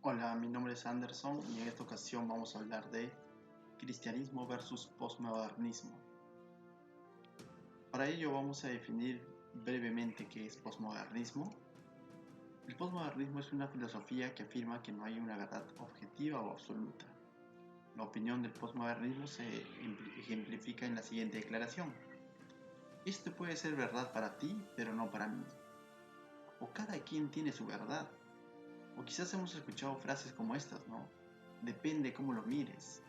Hola, mi nombre es Anderson y en esta ocasión vamos a hablar de cristianismo versus posmodernismo. Para ello vamos a definir brevemente qué es posmodernismo. El posmodernismo es una filosofía que afirma que no hay una verdad objetiva o absoluta. La opinión del posmodernismo se ejemplifica en la siguiente declaración. Esto puede ser verdad para ti, pero no para mí. O cada quien tiene su verdad. O quizás hemos escuchado frases como estas, ¿no? Depende cómo lo mires.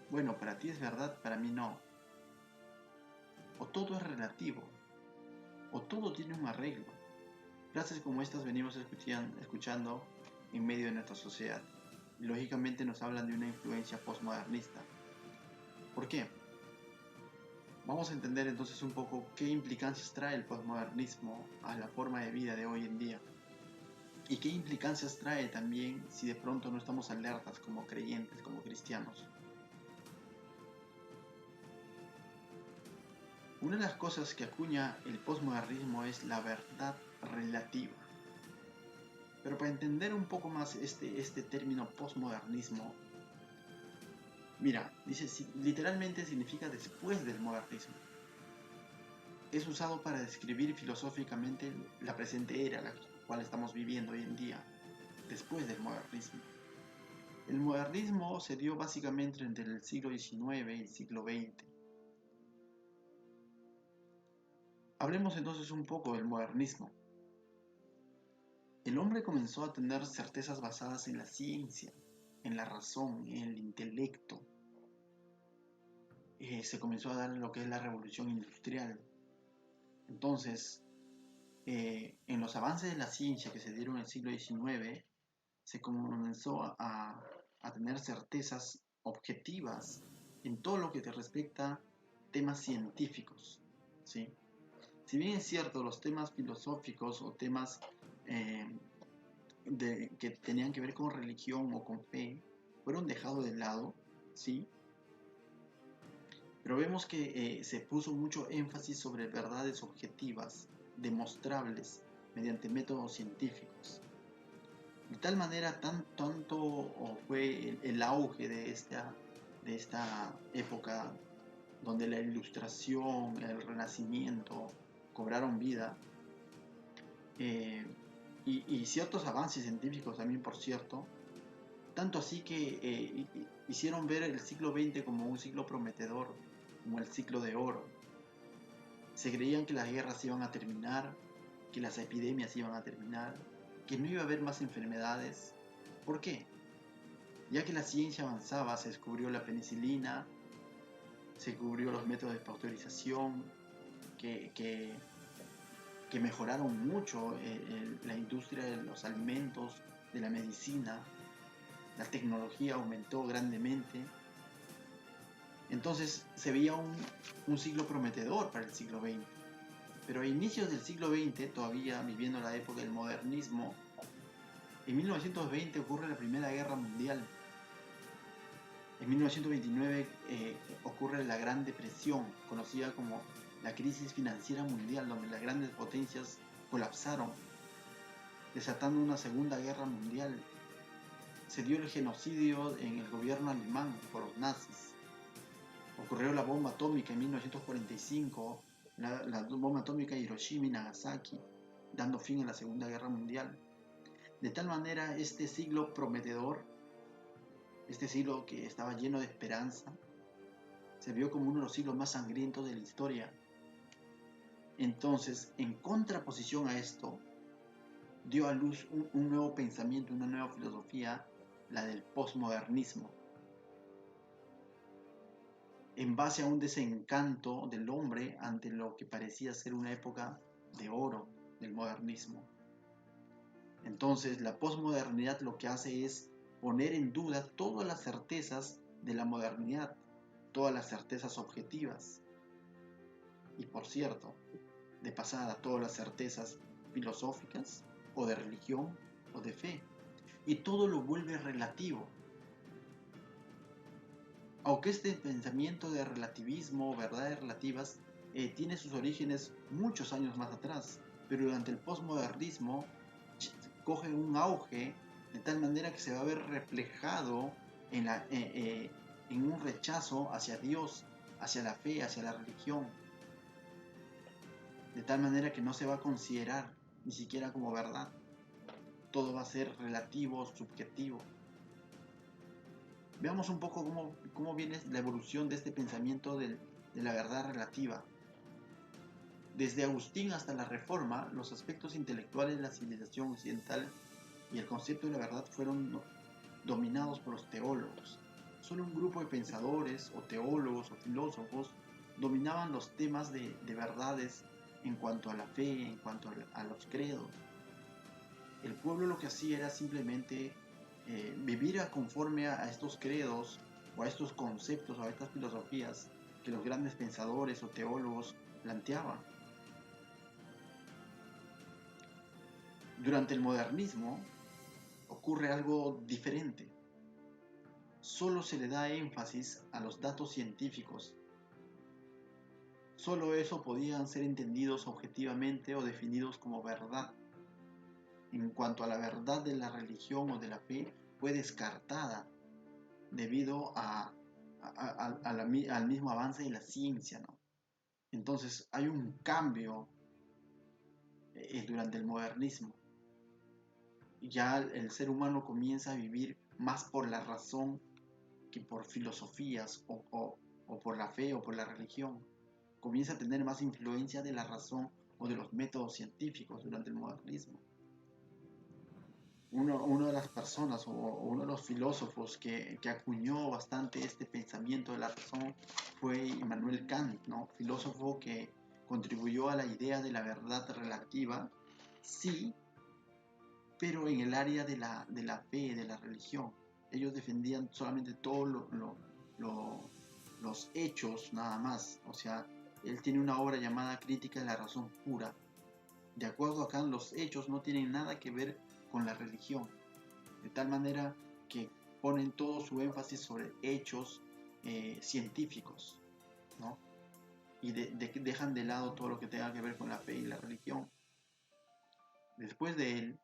Bueno, para ti es verdad, para mí no. O todo es relativo, o todo tiene un arreglo. Frases como estas venimos escuchando en medio de nuestra sociedad. Y lógicamente nos hablan de una influencia postmodernista. ¿Por qué? Vamos a entender entonces un poco qué implicancias trae el postmodernismo a la forma de vida de hoy en día. Y qué implicancias trae también si de pronto no estamos alertas como creyentes, como cristianos. Una de las cosas que acuña el postmodernismo es la verdad relativa. Pero para entender un poco más este término postmodernismo, mira, dice, literalmente significa después del modernismo. Es usado para describir filosóficamente la presente era, la cual estamos viviendo hoy en día, después del modernismo. El modernismo se dio básicamente entre el siglo XIX y el siglo XX. Hablemos entonces un poco del modernismo. El hombre comenzó a tener certezas basadas en la ciencia, en la razón, en el intelecto. Se comenzó a dar lo que es la revolución industrial. Entonces, en los avances de la ciencia que se dieron en el siglo XIX, se comenzó a tener certezas objetivas en todo lo que te respecta a temas científicos, ¿sí? Si bien es cierto, los temas filosóficos o temas que tenían que ver con religión o con fe fueron dejados de lado, ¿sí? Pero vemos que se puso mucho énfasis sobre verdades objetivas, demostrables, mediante métodos científicos. De tal manera, tanto fue el auge de esta época donde la ilustración, el renacimiento cobraron vida, y ciertos avances científicos también, por cierto, tanto así que hicieron ver el siglo XX como un siglo prometedor, como el ciclo de oro. Se creían que las guerras iban a terminar, que las epidemias iban a terminar, que no iba a haber más enfermedades. ¿Por qué? Ya que la ciencia avanzaba, se descubrió la penicilina, se descubrió los métodos de pasteurización, que mejoraron mucho la industria de los alimentos, de la medicina. La tecnología aumentó grandemente. Entonces se veía un siglo prometedor para el siglo XX. Pero a inicios del siglo XX, todavía viviendo la época del modernismo, en 1920 ocurre la Primera Guerra Mundial. En 1929 ocurre la Gran Depresión, conocida como la crisis financiera mundial, donde las grandes potencias colapsaron, desatando una Segunda Guerra Mundial. Se dio el genocidio en el gobierno alemán por los nazis. Ocurrió la bomba atómica en 1945, la bomba atómica de Hiroshima y Nagasaki, dando fin a la Segunda Guerra Mundial. De tal manera, este siglo prometedor, este siglo que estaba lleno de esperanza, se vio como uno de los siglos más sangrientos de la historia. Entonces, en contraposición a esto, dio a luz un nuevo pensamiento, una nueva filosofía, la del posmodernismo, en base a un desencanto del hombre ante lo que parecía ser una época de oro del modernismo. Entonces, la posmodernidad lo que hace es poner en duda todas las certezas de la modernidad, todas las certezas objetivas. Y por cierto, de pasada, todas las certezas filosóficas o de religión o de fe. Y todo lo vuelve relativo. Aunque este pensamiento de relativismo, verdades relativas, tiene sus orígenes muchos años más atrás, pero durante el posmodernismo coge un auge de tal manera que se va a ver reflejado en un rechazo hacia Dios, hacia la fe, hacia la religión, de tal manera que no se va a considerar ni siquiera como verdad. Todo va a ser relativo, subjetivo. Veamos un poco cómo viene la evolución de este pensamiento de la verdad relativa. Desde Agustín hasta la Reforma, los aspectos intelectuales de la civilización occidental y el concepto de la verdad fueron dominados por los teólogos. Solo un grupo de pensadores o teólogos o filósofos dominaban los temas de verdades en cuanto a la fe, en cuanto a los credos. El pueblo lo que hacía era simplemente vivir conforme a estos credos o a estos conceptos o a estas filosofías que los grandes pensadores o teólogos planteaban. Durante el modernismo ocurre algo diferente. Solo se le da énfasis a los datos científicos. Solo eso podían ser entendidos objetivamente o definidos como verdad. En cuanto a la verdad de la religión o de la fe, fue descartada debido al mismo avance de la ciencia, ¿no? Entonces hay un cambio durante el modernismo. Ya el ser humano comienza a vivir más por la razón que por filosofías o por la fe o por la religión. Comienza a tener más influencia de la razón o de los métodos científicos durante el modernismo. Una de las personas o uno de los filósofos que acuñó bastante este pensamiento de la razón fue Immanuel Kant, ¿no? Filósofo que contribuyó a la idea de la verdad relativa, sí, pero en el área de la fe, de la religión. Ellos defendían solamente todos los hechos nada más. O sea, él tiene una obra llamada Crítica de la Razón Pura. De acuerdo a Kant, los hechos no tienen nada que ver con la religión, de tal manera que ponen todo su énfasis sobre hechos científicos, ¿no? Y dejan de lado todo lo que tenga que ver con la fe y la religión. Después de él,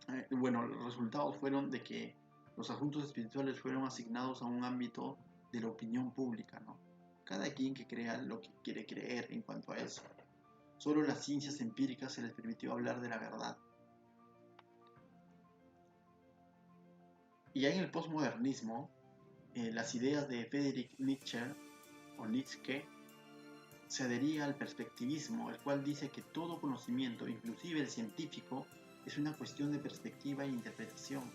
los resultados fueron de que los asuntos espirituales fueron asignados a un ámbito de la opinión pública, ¿no? Cada quien que crea lo que quiere creer en cuanto a eso. Solo las ciencias empíricas se les permitió hablar de la verdad. Y ya en el postmodernismo, las ideas de Friedrich Nietzsche o Nietzsche se adhería al perspectivismo, el cual dice que todo conocimiento, inclusive el científico, es una cuestión de perspectiva e interpretación.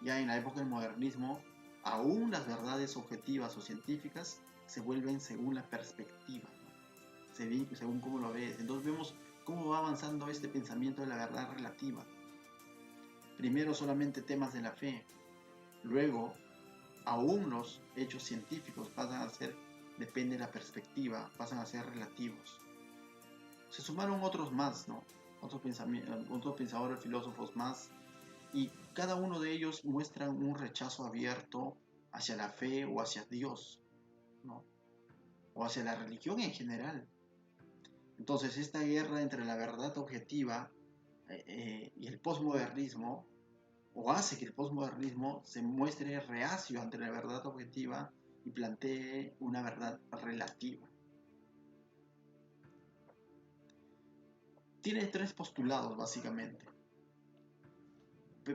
Ya en la época del modernismo, aún las verdades objetivas o científicas se vuelven según la perspectiva, ¿no? Según cómo lo ves. Entonces vemos cómo va avanzando este pensamiento de la verdad relativa. Primero solamente temas de la fe, luego aún los hechos científicos pasan a ser, depende de la perspectiva, pasan a ser relativos. Se sumaron otros más, ¿no? Otros pensadores, filósofos más, y cada uno de ellos muestran un rechazo abierto hacia la fe o hacia Dios, ¿no? O hacia la religión en general. Entonces esta guerra entre la verdad objetiva y el posmodernismo, o hace que el posmodernismo se muestre reacio ante la verdad objetiva y plantee una verdad relativa. Tiene tres postulados básicamente.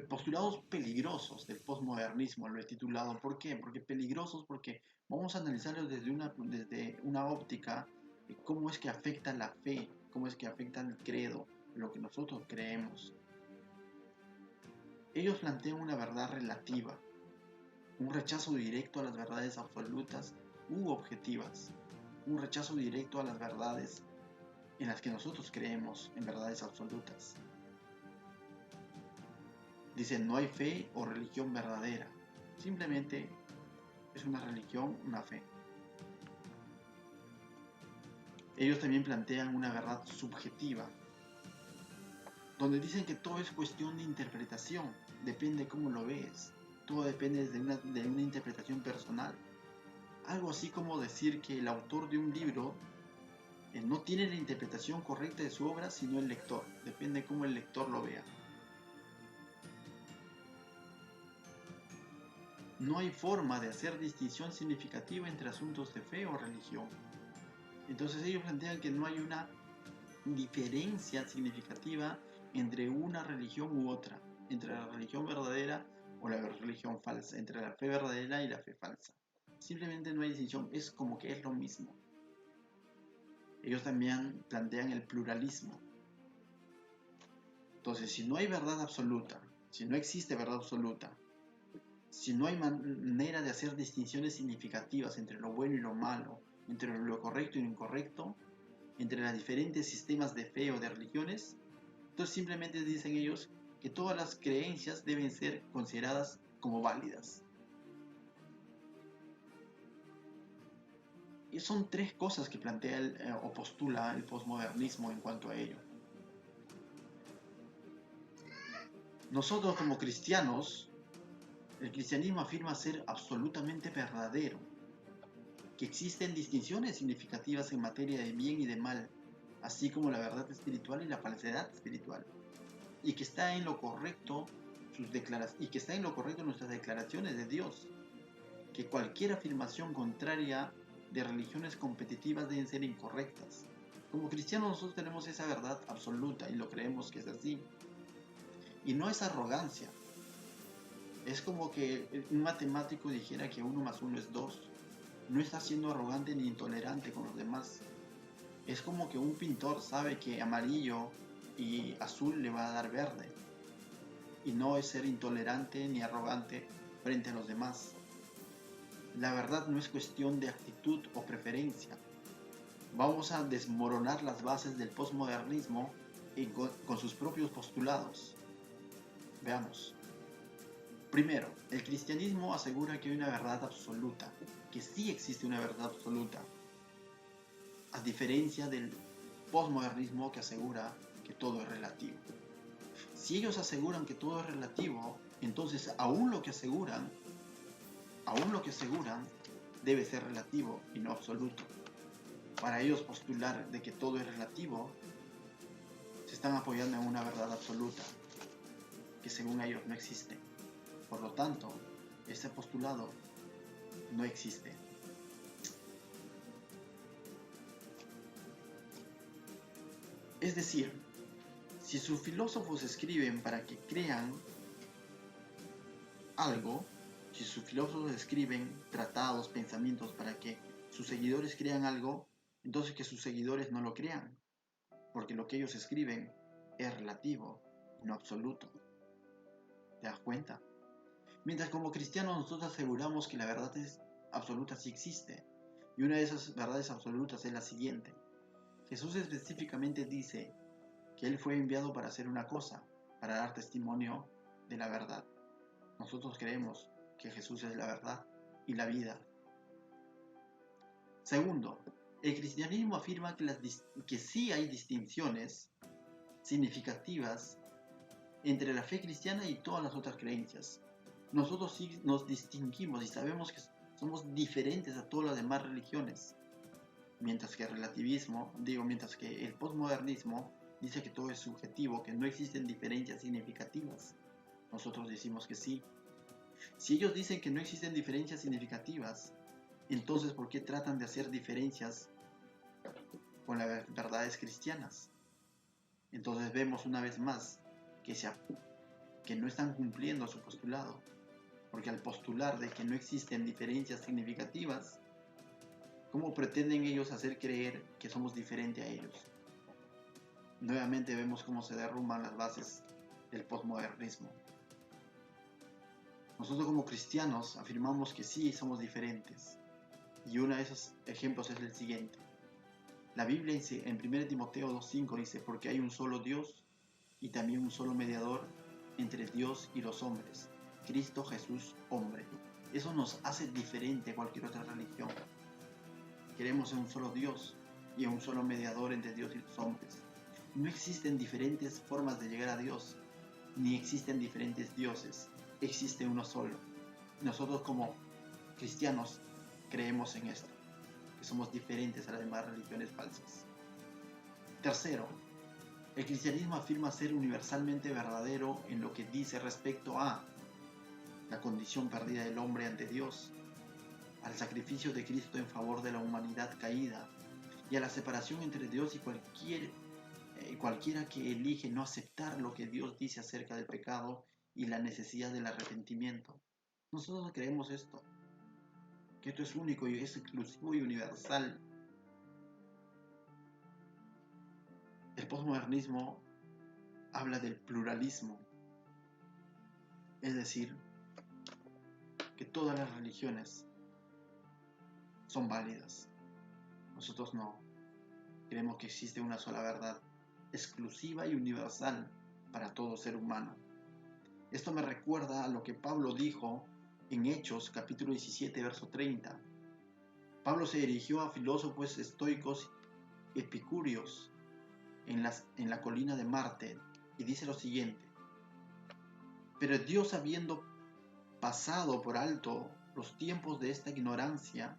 Postulados peligrosos del posmodernismo, lo he titulado. ¿Por qué? Porque peligrosos porque vamos a analizarlos desde una óptica de cómo es que afecta la fe, cómo es que afecta el credo, lo que nosotros creemos. Ellos plantean una verdad relativa, un rechazo directo a las verdades absolutas u objetivas, un rechazo directo a las verdades en las que nosotros creemos en verdades absolutas. Dicen, no hay fe o religión verdadera, simplemente es una religión, una fe. Ellos también plantean una verdad subjetiva, donde dicen que todo es cuestión de interpretación, depende cómo lo ves, todo depende de una interpretación personal. Algo así como decir que el autor de un libro no tiene la interpretación correcta de su obra, sino el lector, depende cómo el lector lo vea. no hay forma de hacer distinción significativa entre asuntos de fe o religión. Entonces ellos plantean que no hay una diferencia significativa entre una religión u otra, entre la religión verdadera o la religión falsa, entre la fe verdadera y la fe falsa. Simplemente no hay distinción, es como que es lo mismo. Ellos también plantean el pluralismo. Entonces, si no hay verdad absoluta, si no existe verdad absoluta, si no hay manera de hacer distinciones significativas entre lo bueno y lo malo, entre lo correcto y lo incorrecto, entre los diferentes sistemas de fe o de religiones, entonces simplemente dicen ellos que todas las creencias deben ser consideradas como válidas. Y son tres cosas que plantea o postula el posmodernismo en cuanto a ello. Nosotros como cristianos, el cristianismo afirma ser absolutamente verdadero, que existen distinciones significativas en materia de bien y de mal, así como la verdad espiritual y la falsedad espiritual, y que está en lo correcto nuestras declaraciones de Dios, que cualquier afirmación contraria de religiones competitivas deben ser incorrectas. Como cristianos nosotros tenemos esa verdad absoluta y lo creemos que es así. Y no es arrogancia. Es como que un matemático dijera que 1 más 1 es 2. No está siendo arrogante ni intolerante con los demás. Es como que un pintor sabe que amarillo y azul le va a dar verde. Y no es ser intolerante ni arrogante frente a los demás. La verdad no es cuestión de actitud o preferencia. Vamos a desmoronar las bases del posmodernismo con sus propios postulados. Veamos. Primero, el cristianismo asegura que hay una verdad absoluta, que sí existe una verdad absoluta, a diferencia del posmodernismo que asegura que todo es relativo. Si ellos aseguran que todo es relativo, entonces aún lo que aseguran debe ser relativo y no absoluto. Para ellos postular de que todo es relativo, se están apoyando en una verdad absoluta, que según ellos no existe. Por lo tanto, ese postulado no existe. Es decir, si sus filósofos escriben para que crean algo, si sus filósofos escriben tratados, pensamientos para que sus seguidores crean algo, entonces que sus seguidores no lo crean, porque lo que ellos escriben es relativo, no absoluto. ¿Te das cuenta? Mientras como cristianos nosotros aseguramos que la verdad absoluta sí existe, y una de esas verdades absolutas es la siguiente. Jesús específicamente dice que Él fue enviado para hacer una cosa, para dar testimonio de la verdad. Nosotros creemos que Jesús es la verdad y la vida. Segundo, el cristianismo afirma que sí hay distinciones significativas entre la fe cristiana y todas las otras creencias. Nosotros sí nos distinguimos y sabemos que somos diferentes a todas las demás religiones. Mientras que el posmodernismo dice que todo es subjetivo, que no existen diferencias significativas. Nosotros decimos que sí. Si ellos dicen que no existen diferencias significativas, entonces ¿por qué tratan de hacer diferencias con las verdades cristianas? Entonces vemos una vez más que no están cumpliendo su postulado, porque al postular de que no existen diferencias significativas, ¿cómo pretenden ellos hacer creer que somos diferentes a ellos? Nuevamente vemos cómo se derrumban las bases del posmodernismo. Nosotros como cristianos afirmamos que sí somos diferentes, y uno de esos ejemplos es el siguiente. La Biblia dice, en 1 Timoteo 2:5 dice, porque hay un solo Dios y también un solo mediador entre Dios y los hombres, Cristo Jesús hombre. Eso nos hace diferente a cualquier otra religión. Queremos un solo Dios y un solo mediador entre Dios y los hombres. No existen diferentes formas de llegar a Dios, ni existen diferentes dioses, existe uno solo. Nosotros como cristianos creemos en esto, que somos diferentes a las demás religiones falsas. Tercero, el cristianismo afirma ser universalmente verdadero en lo que dice respecto a la condición perdida del hombre ante Dios, al sacrificio de Cristo en favor de la humanidad caída y a la separación entre Dios y cualquiera que elige no aceptar lo que Dios dice acerca del pecado y la necesidad del arrepentimiento. Nosotros creemos esto, que esto es único y es exclusivo y universal. El posmodernismo habla del pluralismo, es decir, que todas las religiones son válidas. Nosotros no. Creemos que existe una sola verdad, exclusiva y universal para todo ser humano. Esto me recuerda a lo que Pablo dijo en Hechos capítulo 17, verso 30. Pablo se dirigió a filósofos estoicos epicúreos en la colina de Marte y dice lo siguiente: pero Dios, habiendo pasado por alto los tiempos de esta ignorancia,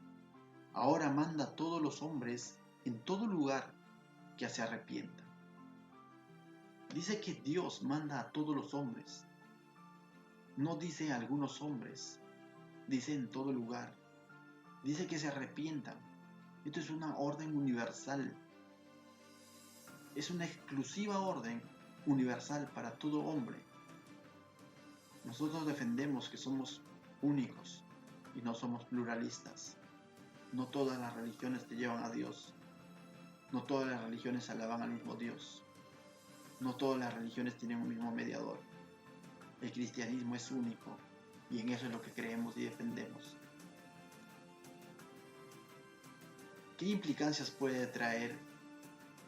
ahora manda a todos los hombres en todo lugar que se arrepientan. Dice que Dios manda a todos los hombres. No dice a algunos hombres, dice en todo lugar. Dice que se arrepientan. Esto es una orden universal. Es una exclusiva orden universal para todo hombre. Nosotros defendemos que somos únicos y no somos pluralistas. No todas las religiones te llevan a Dios. No todas las religiones alaban al mismo Dios. No todas las religiones tienen un mismo mediador. El cristianismo es único y en eso es lo que creemos y defendemos. ¿Qué implicancias puede traer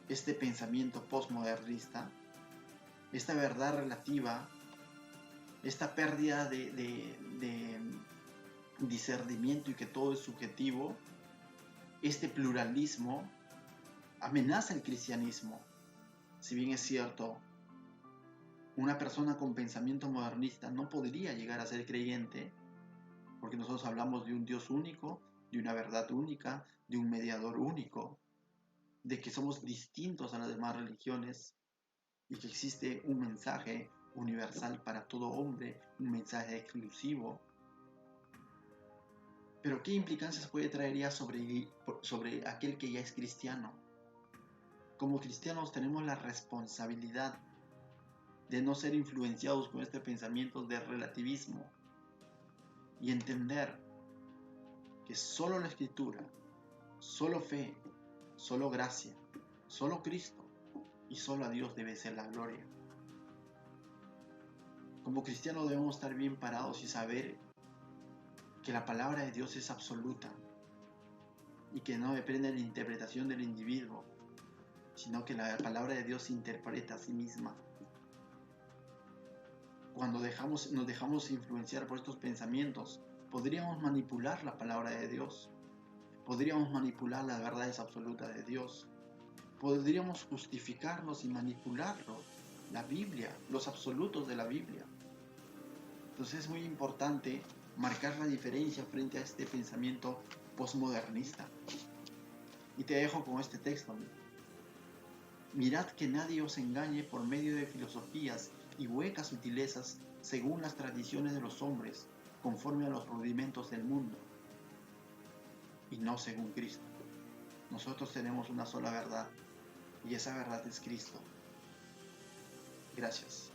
este pensamiento postmodernista? Esta verdad relativa, esta pérdida de discernimiento y que todo es subjetivo, este pluralismo amenaza el cristianismo. Si bien es cierto, una persona con pensamiento modernista no podría llegar a ser creyente, porque nosotros hablamos de un Dios único, de una verdad única, de un mediador único, de que somos distintos a las demás religiones y que existe un mensaje universal para todo hombre, un mensaje exclusivo. Pero ¿qué implicancias puede traer ya sobre aquel que ya es cristiano? Como cristianos tenemos la responsabilidad de no ser influenciados con este pensamiento de relativismo y entender que solo la Escritura, solo fe, solo gracia, solo Cristo y solo a Dios debe ser la gloria. Como cristianos debemos estar bien parados y saber que la palabra de Dios es absoluta y que no depende de la interpretación del individuo, sino que la palabra de Dios se interpreta a sí misma. Cuando nos dejamos influenciar por estos pensamientos, podríamos manipular la palabra de Dios, podríamos manipular las verdades absolutas de Dios, podríamos justificarnos y manipularlo, la Biblia, los absolutos de la Biblia. Entonces es muy importante marcar la diferencia frente a este pensamiento postmodernista. Y te dejo con este texto. Mirad que nadie os engañe por medio de filosofías y huecas sutilezas según las tradiciones de los hombres, conforme a los rudimentos del mundo, y no según Cristo. Nosotros tenemos una sola verdad, y esa verdad es Cristo. Gracias.